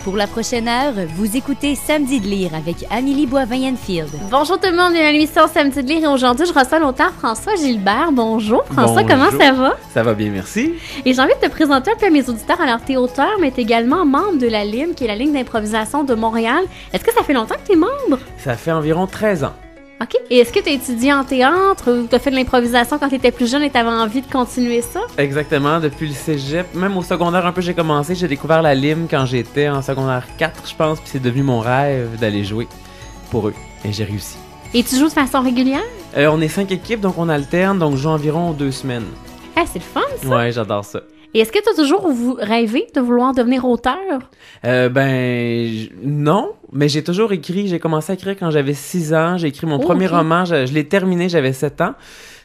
Pour la prochaine heure, vous écoutez Samedi de lire avec Amélie Boivin-Enfield. Bonjour tout le monde, bienvenue à l'émission Samedi de lire et aujourd'hui je reçois l'auteur François Gilbert. Bonjour François, Bonjour. Comment ça va? Ça va bien, merci. Et j'ai envie de te présenter un peu à mes auditeurs. Alors t'es auteur mais t'es également membre de la LIM qui est la ligne d'improvisation de Montréal. Est-ce que ça fait longtemps que t'es membre? Ça fait environ 13 ans. OK. Et est-ce que t'as étudié en théâtre ou t'as fait de l'improvisation quand t'étais plus jeune et t'avais envie de continuer ça? Exactement, depuis le cégep, même au secondaire un peu j'ai commencé, j'ai découvert la LIM quand j'étais en secondaire 4 je pense, puis c'est devenu mon rêve d'aller jouer pour eux, et j'ai réussi. Et tu joues de façon régulière? On est 5 équipes, donc on alterne, donc je joue environ 2 semaines. Ah, c'est le fun ça! Ouais, j'adore ça. Et est-ce que t'as toujours rêvé de vouloir devenir auteur? Non, mais j'ai toujours écrit, j'ai commencé à écrire quand j'avais 6 ans, j'ai écrit mon premier ok. roman, je l'ai terminé, j'avais 7 ans.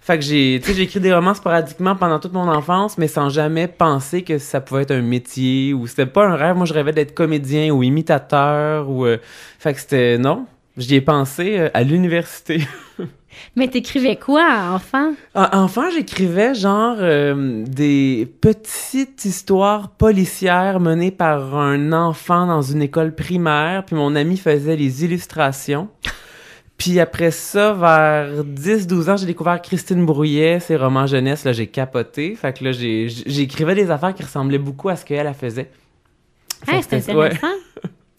Fait que j'ai écrit des romans sporadiquement pendant toute mon enfance, mais sans jamais penser que ça pouvait être un métier, ou c'était pas un rêve, moi je rêvais d'être comédien ou imitateur, ou... fait que c'était... Non, j'y ai pensé à l'université. Mais t'écrivais quoi, enfant? Enfant, j'écrivais genre des petites histoires policières menées par un enfant dans une école primaire, puis mon ami faisait les illustrations. Puis après ça, vers 10-12 ans, j'ai découvert Christine Brouillet, ses romans jeunesse, là, j'ai capoté. Fait que là, j'écrivais des affaires qui ressemblaient beaucoup à ce qu'elle faisait. Ah, c'est intéressant. Ouais.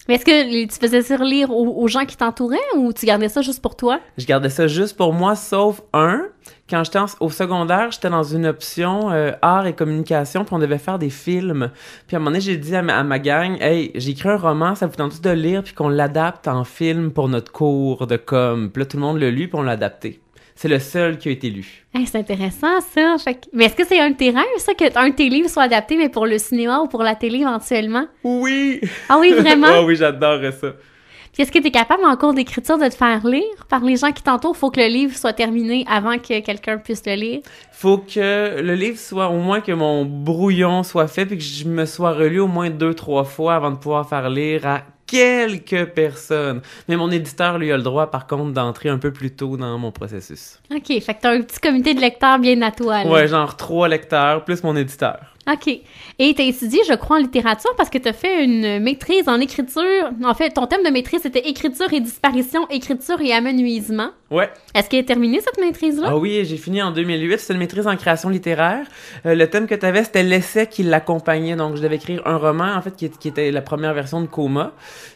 Mais est-ce que tu faisais ça lire aux gens qui t'entouraient ou tu gardais ça juste pour toi? Je gardais ça juste pour moi, sauf quand j'étais au secondaire, j'étais dans une option art et communication, puis on devait faire des films. Puis à un moment donné, j'ai dit à ma gang, « Hey, j'ai écrit un roman, ça vous tente de le lire, puis qu'on l'adapte en film pour notre cours de com. » Puis là, tout le monde l'a lu, puis on l'a adapté. C'est le seul qui a été lu. Hey, c'est intéressant, ça. Mais est-ce que c'est un de tes rêves, ça, qu'un de tes livres soit adapté, mais pour le cinéma ou pour la télé éventuellement? Oui! Ah oui, vraiment? Oh oui, j'adorerais ça. Puis est-ce que tu es capable en cours d'écriture de te faire lire par les gens qui t'entourent? Faut que le livre soit terminé avant que quelqu'un puisse le lire. Faut que le livre soit, au moins que mon brouillon soit fait, puis que je me sois relu au moins 2-3 fois avant de pouvoir faire lire à quelques personnes. Mais mon éditeur, lui, a le droit, par contre, d'entrer un peu plus tôt dans mon processus. OK, fait que t'as un petit comité de lecteurs bien à toi, là. Ouais, genre 3 lecteurs, plus mon éditeur. OK. Et t'as étudié, je crois, en littérature parce que t'as fait une maîtrise en écriture. En fait, ton thème de maîtrise, c'était écriture et disparition, écriture et amenuisement. Ouais. Est-ce qu'elle est terminée, cette maîtrise-là? Ah oui, j'ai fini en 2008. C'était une maîtrise en création littéraire. Le thème que t'avais, c'était l'essai qui l'accompagnait. Donc, je devais écrire un roman, en fait, qui était la première version de Coma.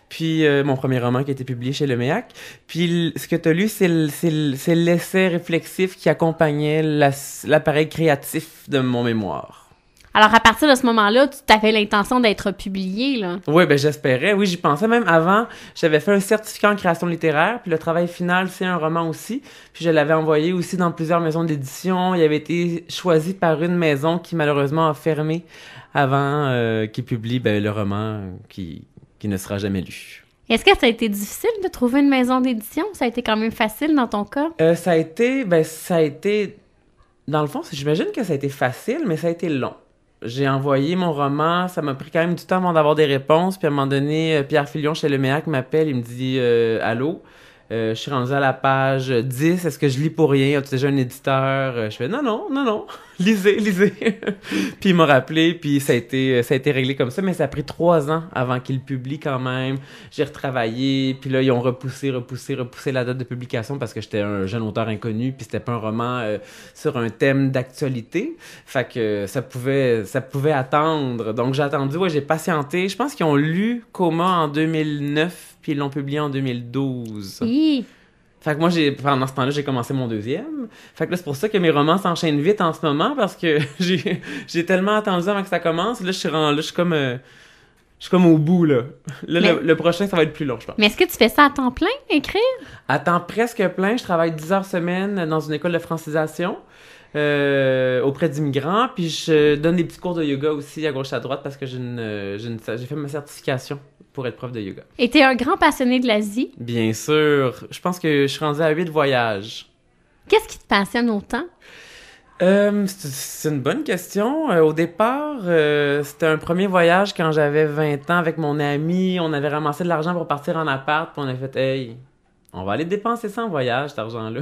Puis, mon premier roman qui a été publié chez Le Méac. Puis, ce que t'as lu, c'est l'essai réflexif qui accompagnait l'appareil créatif de mon mémoire. Alors, à partir de ce moment-là, tu t'avais l'intention d'être publié, là. Oui, ben j'espérais. Oui, j'y pensais même avant. J'avais fait un certificat en création littéraire, puis le travail final, c'est un roman aussi. Puis je l'avais envoyé aussi dans plusieurs maisons d'édition. Il avait été choisi par une maison qui, malheureusement, a fermé avant qu'il publie le roman qui ne sera jamais lu. Est-ce que ça a été difficile de trouver une maison d'édition? Ça a été quand même facile dans ton cas? Ça a été... Dans le fond, j'imagine que ça a été facile, mais ça a été long. J'ai envoyé mon roman, ça m'a pris quand même du temps avant d'avoir des réponses, puis à un moment donné, Pierre Filion chez Le Méac m'appelle, il me dit « Allô, je suis rendu à la page 10, est-ce que je lis pour rien? As-tu déjà un éditeur? » Je fais « Non, lisez. » Puis il m'a rappelé, puis ça a été réglé comme ça, mais ça a pris 3 ans avant qu'il publie quand même. J'ai retravaillé, puis là, ils ont repoussé la date de publication parce que j'étais un jeune auteur inconnu, puis c'était pas un roman sur un thème d'actualité. Fait que ça pouvait attendre. Donc j'ai attendu, j'ai patienté. Je pense qu'ils ont lu Coma en 2009, puis ils l'ont publié en 2012. Oui. Fait que moi, pendant ce temps-là, j'ai commencé mon deuxième. Fait que là, c'est pour ça que mes romans s'enchaînent vite en ce moment, parce que j'ai tellement attendu avant que ça commence. Là, je suis comme au bout, là. Le prochain, ça va être plus long, je pense. Mais est-ce que tu fais ça à temps plein, écrire? À temps presque plein, je travaille 10 heures semaine dans une école de francisation auprès d'immigrants, puis je donne des petits cours de yoga aussi à gauche à droite parce que j'ai fait ma certification pour être prof de yoga. Et t'es un grand passionné de l'Asie? Bien sûr. Je pense que je suis rendu à 8 voyages. Qu'est-ce qui te passionne autant? C'est une bonne question. Au départ, c'était un premier voyage quand j'avais 20 ans avec mon ami. On avait ramassé de l'argent pour partir en appart, puis on a fait « Hey, on va aller dépenser ça en voyage, cet argent-là.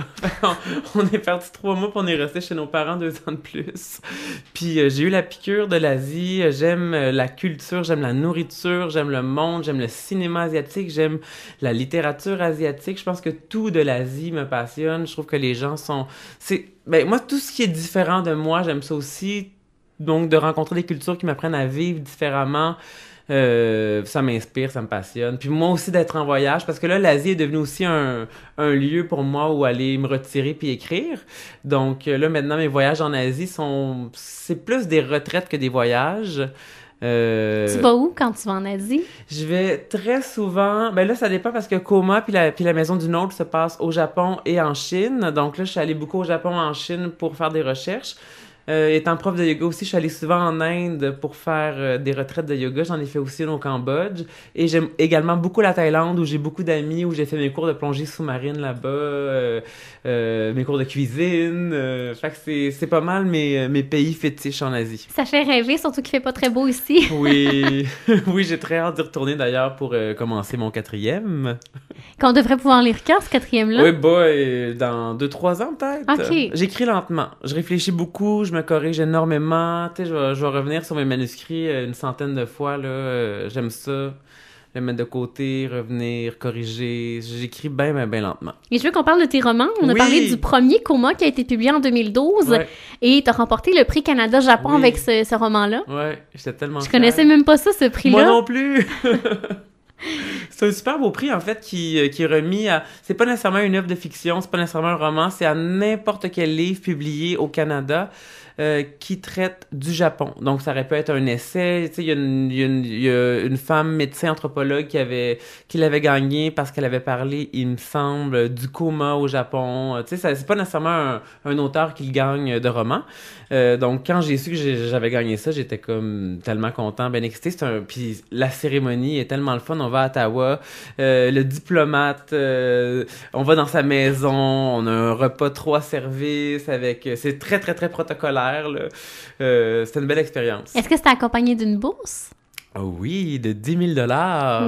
On est parti 3 mois, puis on est resté chez nos parents 2 ans de plus. Puis j'ai eu la piqûre de l'Asie. J'aime la culture, j'aime la nourriture, j'aime le monde, j'aime le cinéma asiatique, j'aime la littérature asiatique. Je pense que tout de l'Asie me passionne. Je trouve que les gens sont... moi, tout ce qui est différent de moi, j'aime ça aussi. Donc, de rencontrer des cultures qui m'apprennent à vivre différemment... ça m'inspire, ça me passionne. Puis moi aussi d'être en voyage, parce que là, l'Asie est devenue aussi un lieu pour moi où aller me retirer puis écrire. Donc là, maintenant, mes voyages en Asie c'est plus des retraites que des voyages. Tu vas où quand tu vas en Asie? Je vais très souvent... Ben là, ça dépend parce que Coma puis la Maison du Nôtre se passe au Japon et en Chine. Donc là, je suis allée beaucoup au Japon et en Chine pour faire des recherches. Étant prof de yoga aussi, je suis allée souvent en Inde pour faire des retraites de yoga. J'en ai fait aussi au Cambodge. Et j'aime également beaucoup la Thaïlande, où j'ai beaucoup d'amis, où j'ai fait mes cours de plongée sous-marine là-bas, mes cours de cuisine. Fait que c'est pas mal mes pays fétiches en Asie. Ça fait rêver, surtout qu'il fait pas très beau ici. Oui, oui, j'ai très hâte d'y retourner d'ailleurs pour commencer mon 4e. Qu'on devrait pouvoir lire quand, ce 4e-là? Oui, dans 2-3 ans peut-être. OK. J'écris lentement. Je réfléchis beaucoup, je me corrige énormément. Tu sais, je vais revenir sur mes manuscrits une centaine de fois, là. J'aime ça. Le mettre de côté, revenir, corriger. J'écris bien lentement. Et je veux qu'on parle de tes romans. On a Oui. parlé du premier Coma qui a été publié en 2012. Ouais. Et t'as remporté le prix Canada-Japon Oui. avec ce roman-là. Ouais, j'étais tellement Je fière. connaissais même pas ça, ce prix-là. Moi non plus! C'est un super beau prix, en fait, qui est remis à... C'est pas nécessairement une œuvre de fiction, c'est pas nécessairement un roman, c'est à n'importe quel livre publié au Canada qui traite du Japon. Donc, ça aurait pu être un essai. Tu sais, il y a une femme médecin anthropologue qui l'avait gagné parce qu'elle avait parlé, il me semble, du coma au Japon. Tu sais, c'est pas nécessairement un auteur qui le gagne de roman. Donc, quand j'ai su que j'avais gagné ça, j'étais comme tellement content, bien excité. Puis la cérémonie est tellement le fun. On va à Ottawa, le diplomate, on va dans sa maison, on a un repas 3 services avec... C'est très, très, très protocolaire, là. C'était une belle expérience. Est-ce que c'était accompagné d'une bourse? Oh oui, de 10 000 $.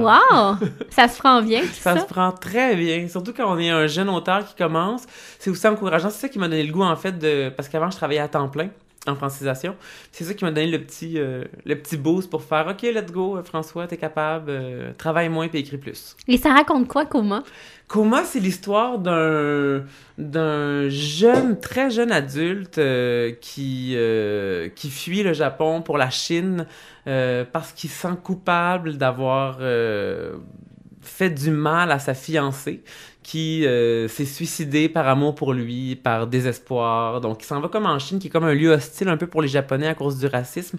Wow! Ça se prend bien, tout Ça ça? se prend très bien, surtout quand on est un jeune auteur qui commence. C'est aussi encourageant. C'est ça qui m'a donné le goût, en fait, parce qu'avant, je travaillais à temps plein en francisation. C'est ça qui m'a donné le petit boost pour faire « OK, let's go, François, t'es capable, travaille moins puis écris plus. » Et ça raconte quoi, Coma? Coma, c'est l'histoire d'un très jeune adulte qui fuit le Japon pour la Chine parce qu'il se sent coupable d'avoir fait du mal à sa fiancée qui s'est suicidée par amour pour lui, par désespoir. Donc, il s'en va comme en Chine, qui est comme un lieu hostile un peu pour les Japonais à cause du racisme,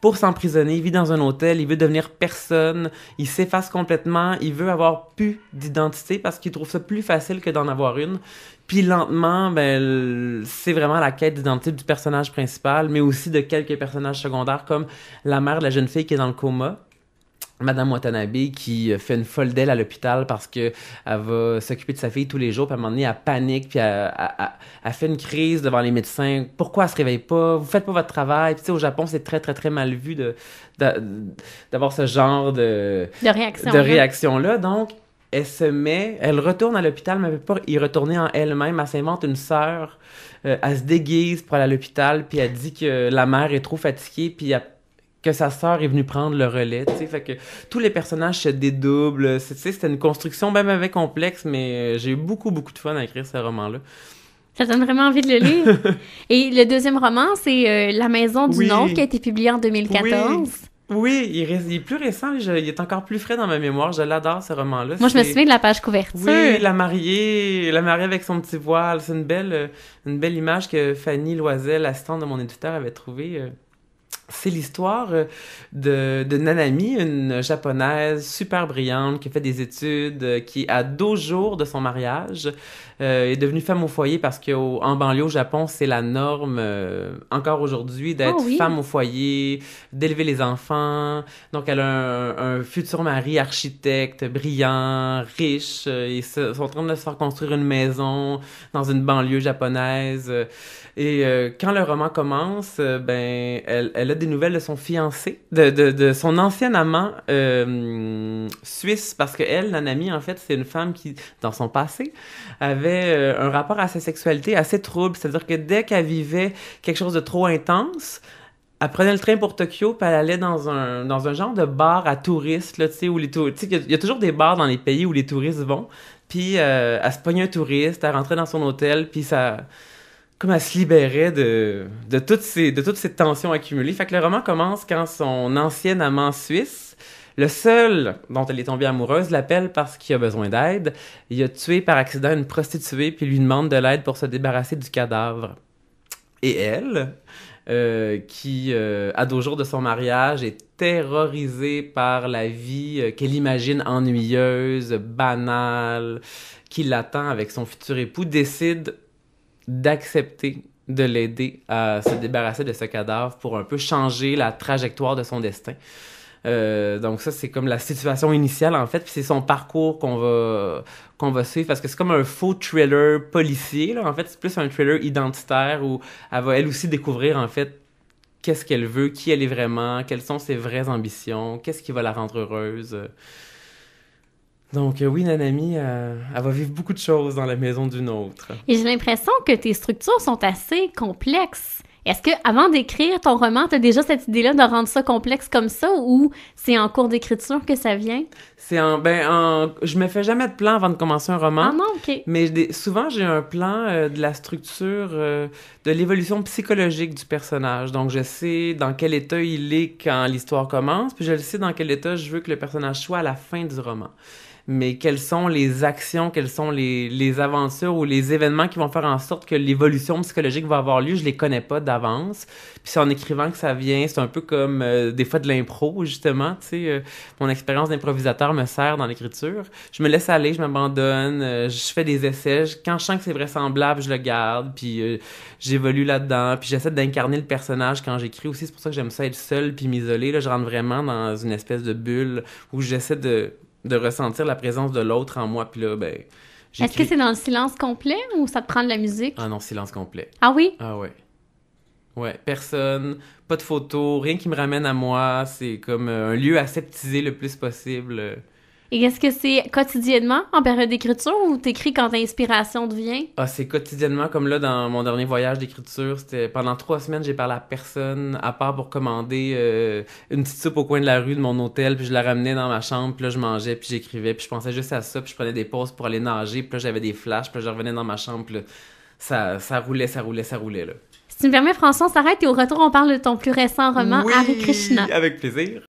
pour s'emprisonner. Il vit dans un hôtel, il veut devenir personne, il s'efface complètement, il veut avoir plus d'identité parce qu'il trouve ça plus facile que d'en avoir une. Puis lentement, ben, c'est vraiment la quête d'identité du personnage principal, mais aussi de quelques personnages secondaires, comme la mère de la jeune fille qui est dans le coma, Madame Watanabe, qui fait une folle d'elle à l'hôpital parce que elle va s'occuper de sa fille tous les jours, puis à un moment donné, elle panique, puis elle fait une crise devant les médecins. Pourquoi elle se réveille pas? Vous faites pas votre travail. Puis tu sais, au Japon, c'est très, très, très mal vu d'avoir ce genre de réaction-là. Donc, elle retourne à l'hôpital, mais elle ne peut pas y retourner en elle-même. Elle s'invente une sœur, elle se déguise pour aller à l'hôpital, puis elle dit que la mère est trop fatiguée, puis que sa sœur est venue prendre le relais, tu sais, fait que tous les personnages se dédoublent, tu sais, c'était une construction même avec complexe, mais j'ai eu beaucoup, beaucoup de fun à écrire ce roman-là. Ça donne vraiment envie de le lire. Et le deuxième roman, c'est La Maison du Nôtre, qui a été publié en 2014. Oui, il est plus récent, il est encore plus frais dans ma mémoire, je l'adore ce roman-là. Moi, je me souviens de la page couverture. Oui, la mariée avec son petit voile, c'est une belle image que Fanny Loisel, l'assistante de mon éditeur, avait trouvée. C'est l'histoire de Nanami, une japonaise super brillante qui a fait des études, qui à 12 jours de son mariage est devenue femme au foyer parce qu'en banlieue au Japon, c'est la norme encore aujourd'hui d'être femme au foyer, d'élever les enfants. Donc elle a un futur mari architecte, brillant, riche. Ils sont en train de se faire construire une maison dans une banlieue japonaise. Et quand le roman commence, ben elle a des nouvelles de son fiancé, de son ancien amant suisse, parce que elle, Nanami, en fait, c'est une femme qui, dans son passé, avait un rapport à sa sexualité assez trouble. C'est-à-dire que dès qu'elle vivait quelque chose de trop intense, elle prenait le train pour Tokyo, puis elle allait dans un genre de bar à touristes, là, tu sais, où tu sais, il y a toujours des bars dans les pays où les touristes vont, puis elle se pognait un touriste, elle rentrait dans son hôtel, puis ça... Comme elle se libérait de toutes ces tensions accumulées. Fait que le roman commence quand son ancien amant suisse, le seul dont elle est tombée amoureuse, l'appelle parce qu'il a besoin d'aide. Il a tué par accident une prostituée, puis lui demande de l'aide pour se débarrasser du cadavre. Et elle... qui, à 2 jours de son mariage, est terrorisée par la vie qu'elle imagine ennuyeuse, banale, qui l'attend avec son futur époux, décide d'accepter de l'aider à se débarrasser de ce cadavre pour un peu changer la trajectoire de son destin. Donc ça, c'est comme la situation initiale, en fait, puis c'est son parcours qu'on va suivre, parce que c'est comme un faux thriller policier, là. En fait, c'est plus un thriller identitaire où elle va, elle aussi, découvrir, en fait, qu'est-ce qu'elle veut, qui elle est vraiment, quelles sont ses vraies ambitions, qu'est-ce qui va la rendre heureuse. Donc oui, Nanami, elle va vivre beaucoup de choses dans la maison d'une autre. Et j'ai l'impression que tes structures sont assez complexes. Est-ce que avant d'écrire ton roman, t'as déjà cette idée-là de rendre ça complexe comme ça, ou c'est en cours d'écriture que ça vient? Je me fais jamais de plan avant de commencer un roman. Ah non, ok. Mais souvent, j'ai un plan de la structure, de l'évolution psychologique du personnage. Donc, je sais dans quel état il est quand l'histoire commence, puis je le sais dans quel état je veux que le personnage soit à la fin du roman. Mais quelles sont les actions, quelles sont les aventures ou les événements qui vont faire en sorte que l'évolution psychologique va avoir lieu, je les connais pas d'avance. Puis c'est en écrivant que ça vient, c'est un peu comme des fois de l'impro, justement, tu sais. Mon expérience d'improvisateur me sert dans l'écriture. Je me laisse aller, je m'abandonne, je fais des essais. Quand je sens que c'est vraisemblable, je le garde, puis j'évolue là-dedans, puis j'essaie d'incarner le personnage quand j'écris aussi. C'est pour ça que j'aime ça être seule puis m'isoler. Là, je rentre vraiment dans une espèce de bulle où j'essaie de ressentir la présence de l'autre en moi, puis là, ben... Est-ce que c'est dans le silence complet ou ça te prend de la musique? Ah non, silence complet. Ah oui? Ah ouais. Ouais, personne, pas de photos, rien qui me ramène à moi, c'est comme un lieu aseptisé le plus possible. Et est-ce que c'est quotidiennement en période d'écriture ou t'écris quand l'inspiration te vient? Ah, c'est quotidiennement, comme là, dans mon dernier voyage d'écriture, c'était pendant 3 semaines, j'ai parlé à personne, à part pour commander une petite soupe au coin de la rue de mon hôtel, puis je la ramenais dans ma chambre, puis là, je mangeais, puis j'écrivais, puis je pensais juste à ça, puis je prenais des pauses pour aller nager, puis là, j'avais des flashs, puis là, je revenais dans ma chambre, puis là, ça roulait, là. Si tu me permets, François, on s'arrête et au retour, on parle de ton plus récent roman, Oui, Hare Krishna. Avec plaisir.